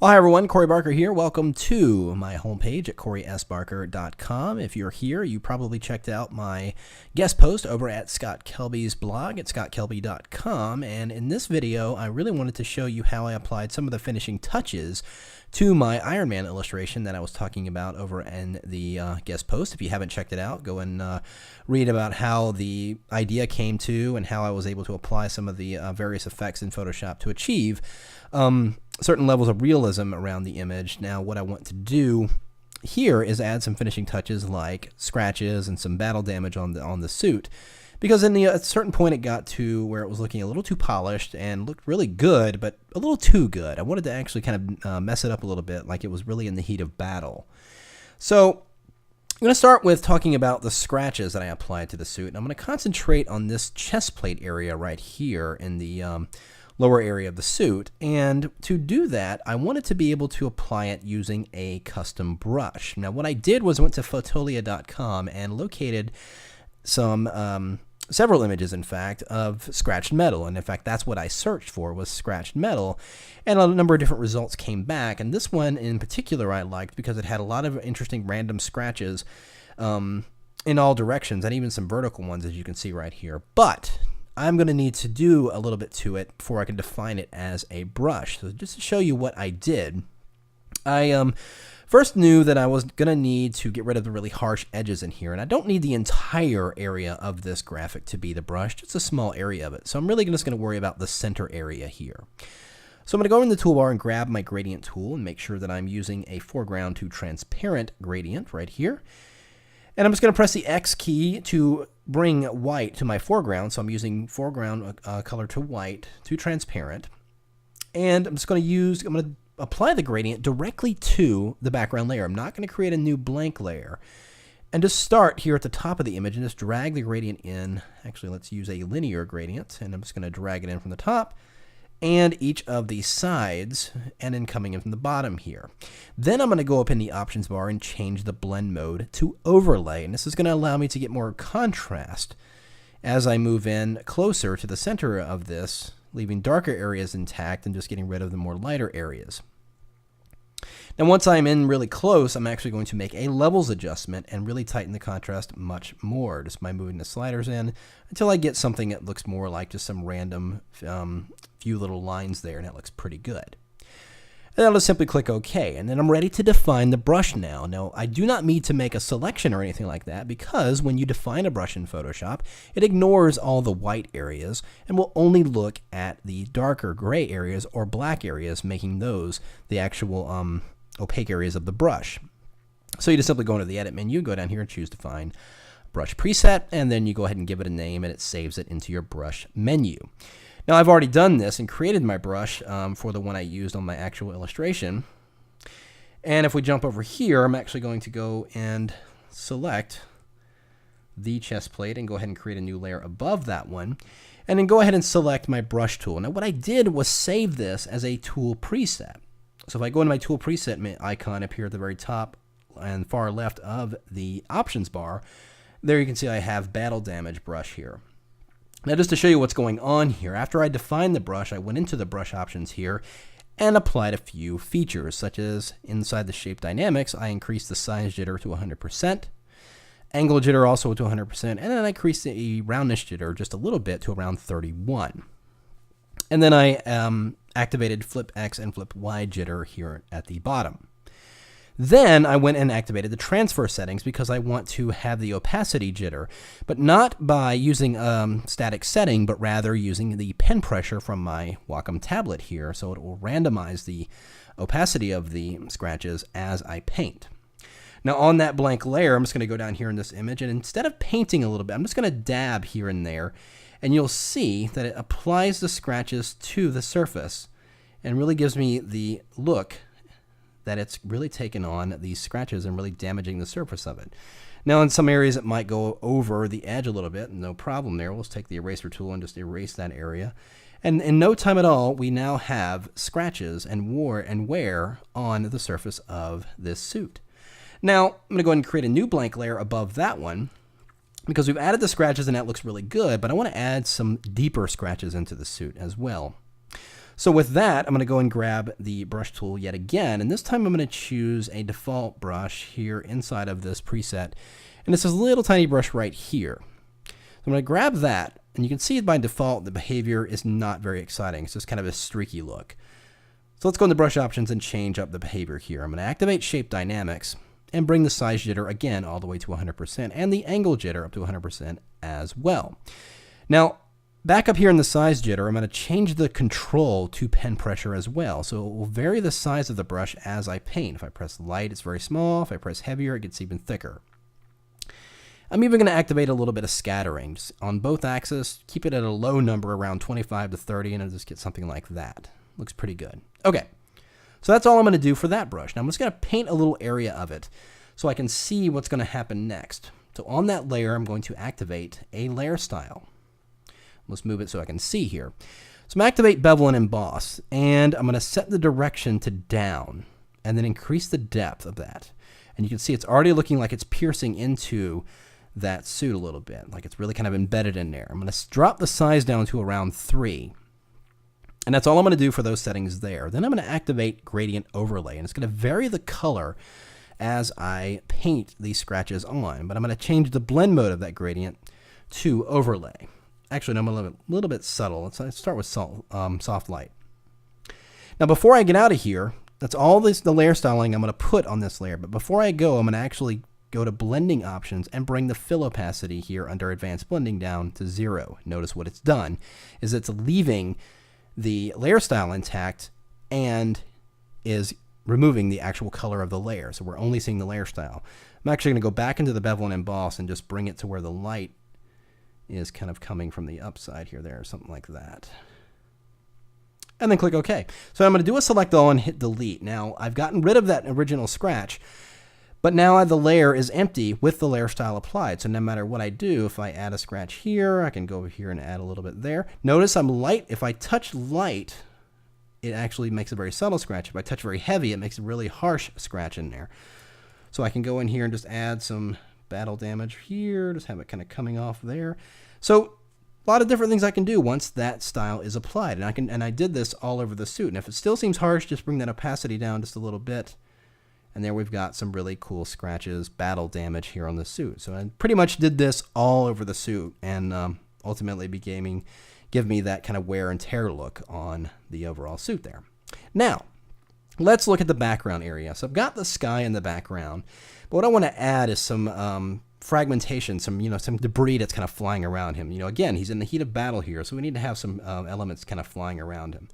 Well, hi everyone, Corey Barker here. Welcome to my homepage at CoreySBarker.com. If you're here, you probably checked out my guest post over at Scott Kelby's blog at ScottKelby.com. And in this video, I really wanted to show you how I applied some of the finishing touches to my Iron Man illustration that I was talking about over in the guest post. If you haven't checked it out, go and read about how the idea came to and how I was able to apply some of the various effects in Photoshop to achieve certain levels of realism around the image. Now, what I want to do here is add some finishing touches like scratches and some battle damage on the suit, because at a certain point it got to where it was looking a little too polished and looked really good, but a little too good. I wanted to actually kind of mess it up a little bit, like it was really in the heat of battle. So I'm going to start with talking about the scratches that I applied to the suit, and I'm going to concentrate on this chest plate area right here in the lower area of the suit. And to do that, I wanted to be able to apply it using a custom brush. Now, what I did was went to Fotolia.com and located some several images, in fact, of scratched metal. And in fact, that's what I searched for, was scratched metal. And a number of different results came back. And this one in particular I liked because it had a lot of interesting random scratches in all directions, and even some vertical ones, as you can see right here. But I'm going to need to do a little bit to it before I can define it as a brush. So just to show you what I did, I first knew that I was going to need to get rid of the really harsh edges in here. And I don't need the entire area of this graphic to be the brush, just a small area of it. So I'm really just going to worry about the center area here. So I'm going to go in the toolbar and grab my gradient tool and make sure that I'm using a foreground to transparent gradient right here. And I'm just going to press the X key to bring white to my foreground. So I'm using foreground color to white to transparent. And I'm just going to apply the gradient directly to the background layer. I'm not going to create a new blank layer. And just start here at the top of the image and just drag the gradient in. Actually, let's use a linear gradient. And I'm just going to drag it in from the top and each of the sides, and then coming in from the bottom here. Then I'm going to go up in the options bar and change the blend mode to overlay, and this is going to allow me to get more contrast as I move in closer to the center of this, leaving darker areas intact and just getting rid of the more lighter areas. Now, once I'm in really close, I'm actually going to make a levels adjustment and really tighten the contrast much more, just by moving the sliders in until I get something that looks more like just some random few little lines there, and that looks pretty good. And then I'll just simply click OK, and then I'm ready to define the brush now. Now, I do not need to make a selection or anything like that, because when you define a brush in Photoshop, it ignores all the white areas and will only look at the darker gray areas or black areas, making those the actual opaque areas of the brush. So you just simply go into the Edit menu, go down here and choose Define Brush Preset, and then you go ahead and give it a name, and it saves it into your brush menu. Now, I've already done this and created my brush for the one I used on my actual illustration. And if we jump over here, I'm actually going to go and select the chest plate and go ahead and create a new layer above that one. And then go ahead and select my brush tool. Now, what I did was save this as a tool preset. So if I go into my tool preset icon up here at the very top and far left of the options bar, there you can see I have battle damage brush here. Now, just to show you what's going on here, after I defined the brush, I went into the brush options here and applied a few features, such as inside the shape dynamics, I increased the size jitter to 100%, angle jitter also to 100%, and then I increased the roundness jitter just a little bit to around 31. And then I activated flip X and flip Y jitter here at the bottom. Then I went and activated the transfer settings because I want to have the opacity jitter, but not by using static setting, but rather using the pen pressure from my Wacom tablet here, so it will randomize the opacity of the scratches as I paint. Now, on that blank layer, I'm just going to go down here in this image, and instead of painting a little bit, I'm just going to dab here and there, and you'll see that it applies the scratches to the surface and really gives me the look that it's really taken on these scratches and really damaging the surface of it. Now, in some areas it might go over the edge a little bit, no problem there. We'll just take the eraser tool and just erase that area. And in no time at all, we now have scratches and wear on the surface of this suit. Now, I'm going to go ahead and create a new blank layer above that one, because we've added the scratches and that looks really good, but I want to add some deeper scratches into the suit as well. So with that, I'm going to go and grab the brush tool yet again, and this time I'm going to choose a default brush here inside of this preset, and it's this little tiny brush right here. So I'm going to grab that, and you can see by default the behavior is not very exciting. It's just kind of a streaky look. So let's go into brush options and change up the behavior here. I'm going to activate shape dynamics and bring the size jitter again all the way to 100% and the angle jitter up to 100% as well. Now, back up here in the size jitter, I'm going to change the control to pen pressure as well. So it will vary the size of the brush as I paint. If I press light, it's very small. If I press heavier, it gets even thicker. I'm even going to activate a little bit of scattering. Just on both axes, keep it at a low number around 25 to 30, and I'll just get something like that. Looks pretty good. Okay, so that's all I'm going to do for that brush. Now I'm just going to paint a little area of it so I can see what's going to happen next. So on that layer, I'm going to activate a layer style. Let's move it so I can see here. So I'm going to activate bevel and emboss, and I'm going to set the direction to down and then increase the depth of that. And you can see it's already looking like it's piercing into that suit a little bit, like it's really kind of embedded in there. I'm going to drop the size down to around 3. And that's all I'm going to do for those settings there. Then I'm going to activate gradient overlay, and it's going to vary the color as I paint these scratches on. But I'm going to change the blend mode of that gradient to overlay. Actually, no, I'm a little bit subtle. Let's start with soft light. Now, before I get out of here, that's all the layer styling I'm going to put on this layer. But before I go, I'm going to actually go to blending options and bring the fill opacity here under advanced blending down to 0. Notice what it's done is it's leaving the layer style intact and is removing the actual color of the layer. So we're only seeing the layer style. I'm actually going to go back into the bevel and emboss and just bring it to where the light is kind of coming from the upside here, there, or something like that. And then click OK. So I'm going to do a select all and hit delete. Now I've gotten rid of that original scratch, but now the layer is empty with the layer style applied. So no matter what I do, if I add a scratch here, I can go over here and add a little bit there. Notice I'm light. If I touch light, it actually makes a very subtle scratch. If I touch very heavy, it makes a really harsh scratch in there. So I can go in here and just add some battle damage here, just have it kind of coming off there. So a lot of different things I can do once that style is applied. And I did this all over the suit. And if it still seems harsh, just bring that opacity down just a little bit. And there we've got some really cool scratches, battle damage here on the suit. So I pretty much did this all over the suit and ultimately give me that kind of wear and tear look on the overall suit there. Now, let's look at the background area. So I've got the sky in the background, but what I want to add is some fragmentation, some debris that's kind of flying around him. Again, he's in the heat of battle here, so we need to have some elements kind of flying around him.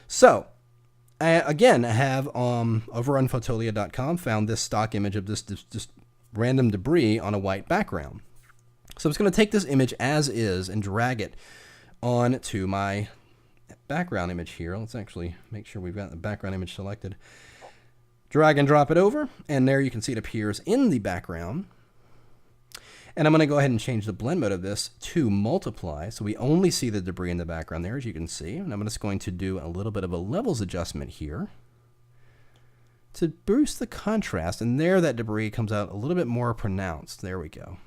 So I have over on Fotolia.com found this stock image of this just random debris on a white background. So I'm just going to take this image as is and drag it on to my background image here. Let's actually make sure we've got the background image selected. Drag and drop it over, and there you can see it appears in the background. And I'm going to go ahead and change the blend mode of this to multiply, so we only see the debris in the background there, as you can see. And I'm just going to do a little bit of a levels adjustment here to boost the contrast, and there that debris comes out a little bit more pronounced. There we go.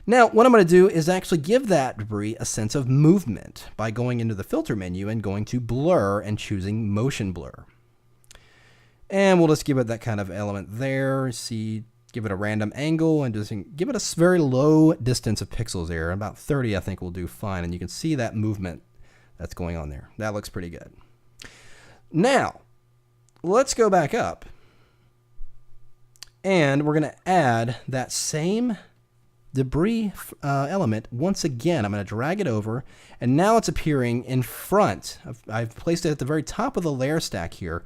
Now, what I'm going to do is actually give that debris a sense of movement by going into the filter menu and going to blur and choosing motion blur. And we'll just give it that kind of element there. Give it a random angle and just give it a very low distance of pixels there. About 30, I think, will do fine. And you can see that movement that's going on there. That looks pretty good. Now, let's go back up. And we're going to add that same debris element once again. I'm going to drag it over, and now it's appearing in front. I've placed it at the very top of the layer stack here.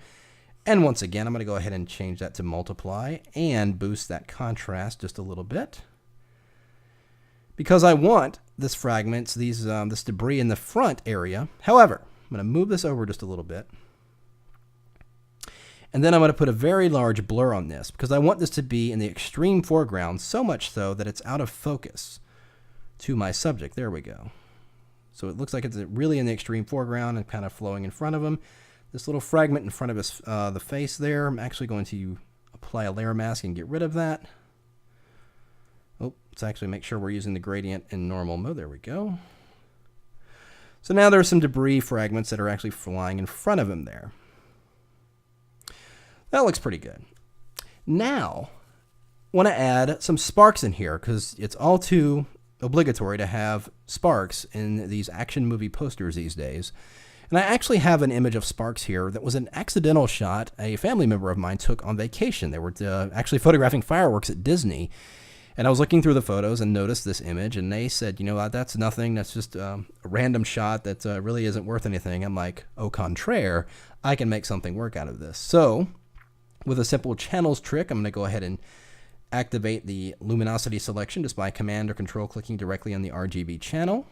And once again, I'm going to go ahead and change that to multiply and boost that contrast just a little bit, because I want this this debris in the front area. However, I'm going to move this over just a little bit. And then I'm going to put a very large blur on this because I want this to be in the extreme foreground, so much so that it's out of focus to my subject. There we go. So it looks like it's really in the extreme foreground and kind of flowing in front of him. This little fragment in front of his the face there, I'm actually going to apply a layer mask and get rid of that. Oh, let's actually make sure we're using the gradient in normal mode. There we go. So now there's some debris fragments that are actually flying in front of him there. That looks pretty good. Now, I want to add some sparks in here because it's all too obligatory to have sparks in these action movie posters these days. And I actually have an image of sparks here that was an accidental shot a family member of mine took on vacation. They were actually photographing fireworks at Disney. And I was looking through the photos and noticed this image, and they said, you know what, that's nothing. That's just a random shot that really isn't worth anything. I'm like, au contraire, I can make something work out of this. So with a simple channels trick, I'm going to go ahead and activate the luminosity selection just by command or control clicking directly on the RGB channel.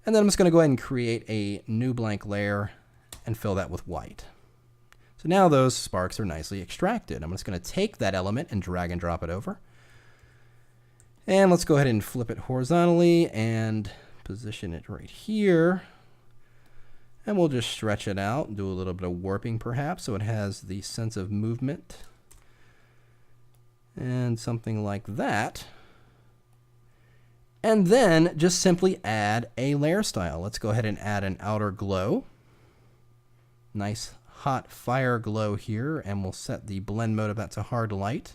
And then I'm just going to go ahead and create a new blank layer and fill that with white. So now those sparks are nicely extracted. I'm just going to take that element and drag and drop it over. And let's go ahead and flip it horizontally and position it right here. And we'll just stretch it out and do a little bit of warping perhaps so it has the sense of movement. And something like that. And then just simply add a layer style. Let's go ahead and add an outer glow. Nice hot fire glow here, and we'll set the blend mode of that to hard light.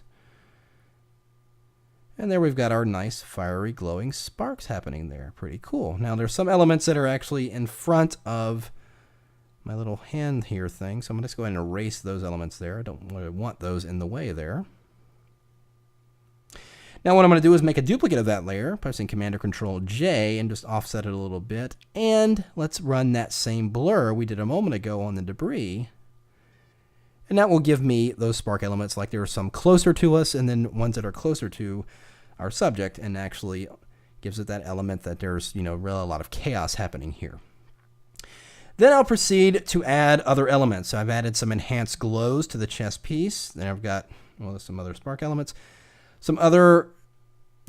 And there we've got our nice fiery glowing sparks happening there. Pretty cool. Now there's some elements that are actually in front of my little hand here thing, so I'm just going to go ahead and erase those elements there. I don't really want those in the way there. Now what I'm going to do is make a duplicate of that layer, pressing Command or Control J, and just offset it a little bit. And let's run that same blur we did a moment ago on the debris. And that will give me those spark elements, like there are some closer to us and then ones that are closer to our subject, and actually gives it that element that there's, you know, really a lot of chaos happening here. Then I'll proceed to add other elements. So I've added some enhanced glows to the chest piece. Then I've got, well, there's some other spark elements. Some other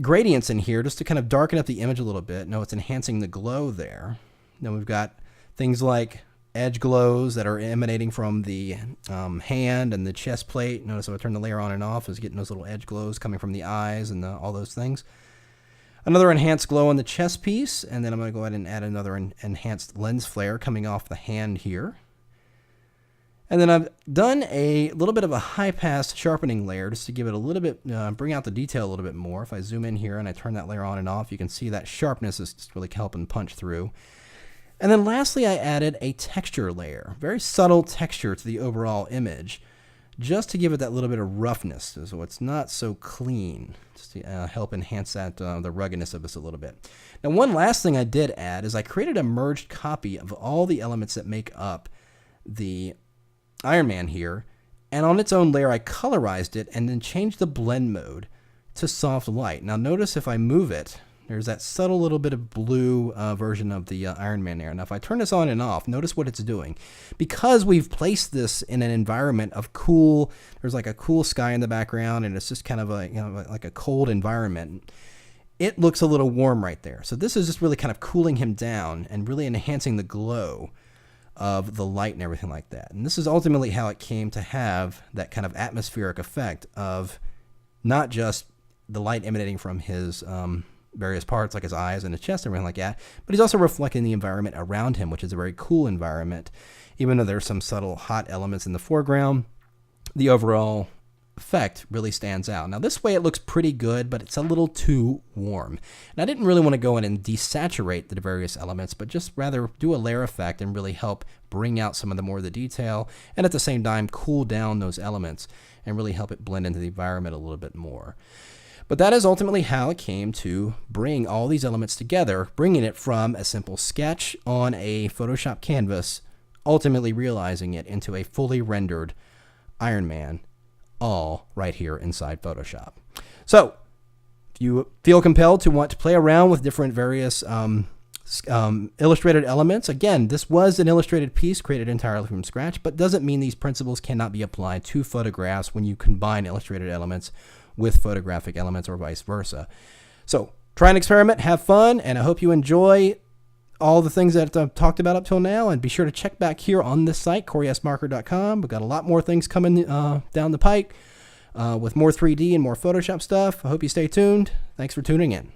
gradients in here just to kind of darken up the image a little bit. No, it's enhancing the glow there. Then we've got things like edge glows that are emanating from the hand and the chest plate. Notice if I turn the layer on and off, is getting those little edge glows coming from the eyes and all those things. Another enhanced glow on the chest piece, and then I'm going to go ahead and add another enhanced lens flare coming off the hand here. And then I've done a little bit of a high-pass sharpening layer just to give it a little bit, bring out the detail a little bit more. If I zoom in here and I turn that layer on and off, you can see that sharpness is just really helping punch through. And then lastly, I added a texture layer, very subtle texture to the overall image, just to give it that little bit of roughness, so it's not so clean, just to help enhance that the ruggedness of this a little bit. Now, one last thing I did add is I created a merged copy of all the elements that make up the Iron Man here, and on its own layer I colorized it and then changed the blend mode to soft light. Now notice if I move it, there's that subtle little bit of blue version of the Iron Man there. Now if I turn this on and off, notice what it's doing. Because we've placed this in an environment of cool, there's like a cool sky in the background and it's just kind of a, you know, like a cold environment. It looks a little warm right there. So this is just really kind of cooling him down and really enhancing the glow of the light and everything like that. And this is ultimately how it came to have that kind of atmospheric effect of not just the light emanating from his various parts like his eyes and his chest and everything like that, but he's also reflecting the environment around him, which is a very cool environment. Even though there's some subtle hot elements in the foreground, the overall effect really stands out. Now this way it looks pretty good, but it's a little too warm. And I didn't really want to go in and desaturate the various elements, but just rather do a layer effect and really help bring out some of the more of the detail, and at the same time cool down those elements and really help it blend into the environment a little bit more. But that is ultimately how it came to bring all these elements together, bringing it from a simple sketch on a Photoshop canvas, ultimately realizing it into a fully rendered Iron Man, all right here inside Photoshop. So if you feel compelled to want to play around with different various illustrated elements, again, this was an illustrated piece created entirely from scratch, but doesn't mean these principles cannot be applied to photographs when you combine illustrated elements with photographic elements or vice versa. So try and experiment, have fun, and I hope you enjoy all the things that I've talked about up till now, and be sure to check back here on this site, CoreySBarker.com. We've got a lot more things coming down the pike with more 3D and more Photoshop stuff. I hope you stay tuned. Thanks for tuning in.